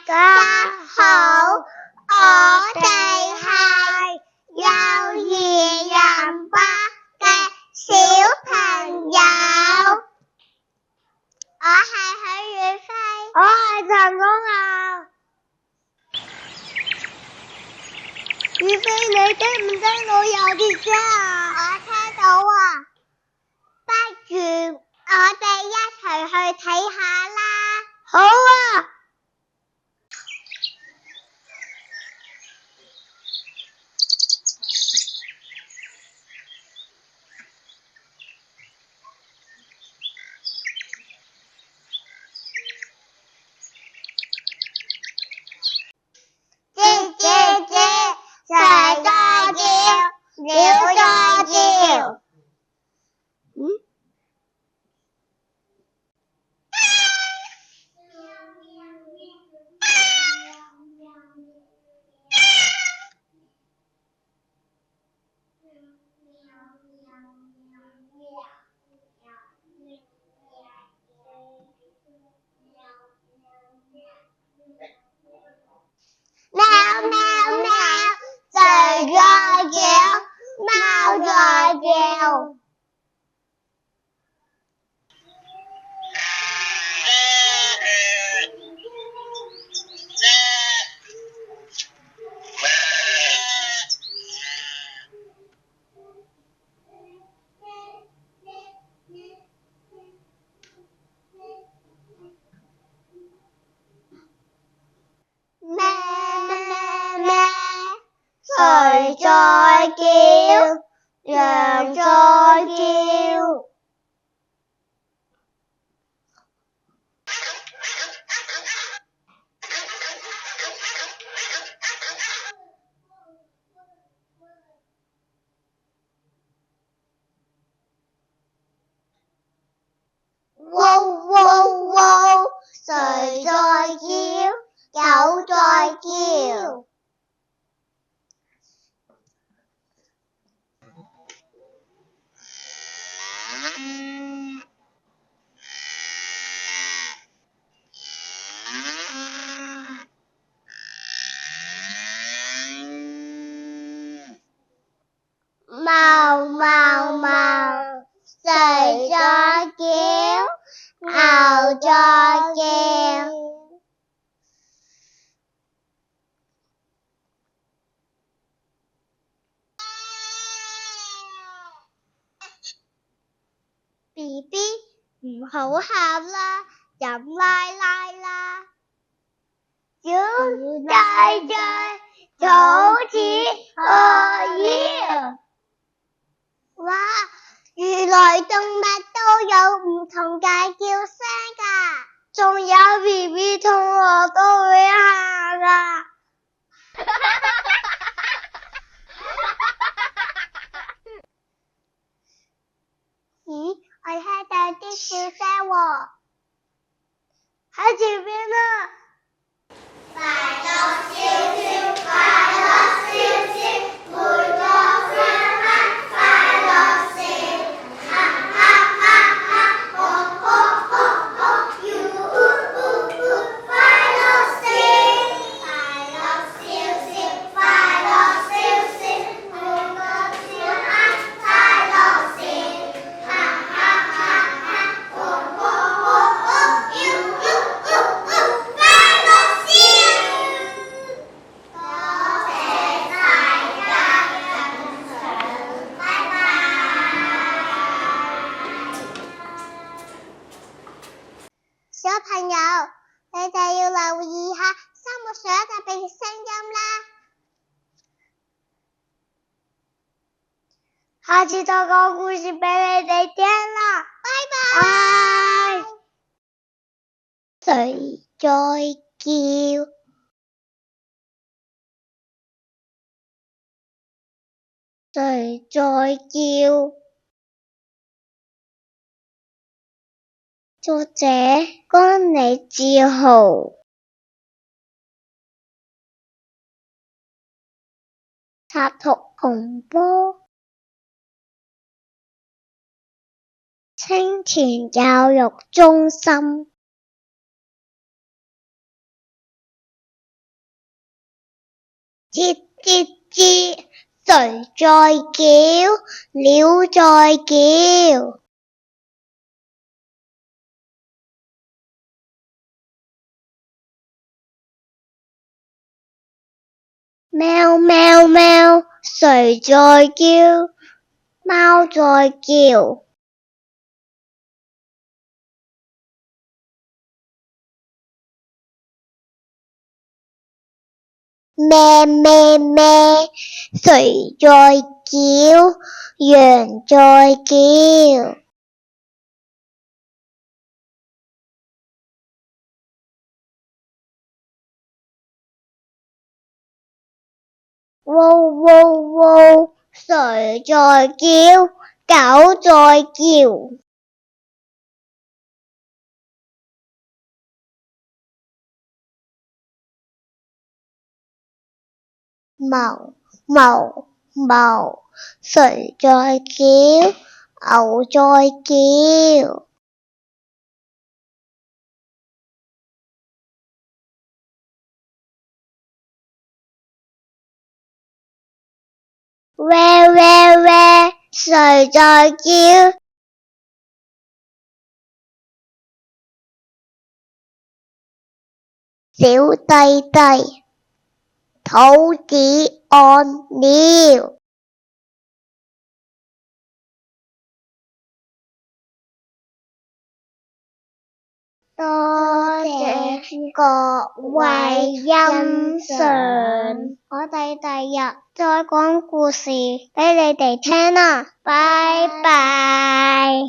家好，我哋係幼兒園班嘅小朋友，我係許宇飛，我係陳功豪。宇飛，你聽唔聽到有啲聲啊？我聽到啊，不如我哋一齊去睇下啦。好啊。吱吱吱，蛇在叫，鳥在叫。喵喵喵，蛇在叫，貓在叫。咩咩咩，誰在叫？羊在叫。汪汪汪，誰在叫？狗在叫。貓貓貓，誰在叫？牛在叫。BB 唔好喊啦，飲奶奶啦。小仔仔早似餓了。哇，原來動物都有唔同嘅叫聲㗎，仲有 BB 同學都會喊啊。咦，我聽到啲笑聲喎，喺前面啊。快樂笑笑，快樂笑笑，每個生日快樂笑，哈哈哈哈，呵呵呵呵，快樂笑，快樂笑笑，快樂笑笑，每個小孩快樂笑，哈哈哈哈，呵呵呵呵，快樂笑。多謝大家欣賞，拜拜。小朋友，你哋要留意下生活上特別嘅聲音啦。下次再講故事俾你哋聽啦。拜拜。誰在叫？誰在叫？作者江李志豪。插圖洪波。清田教育中心。吱吱吱，誰在叫？鳥在叫。喵喵喵，誰在叫？貓在叫。咩咩咩，誰在叫？羊在叫。喔喔喔，誰在叫？狗在叫。哞哞哞，誰在叫？牛在叫。喂喂喂，誰在叫？小弟弟，肚子餓了。多謝各位欣賞，我哋第日再講故事俾你哋聽啦，拜拜。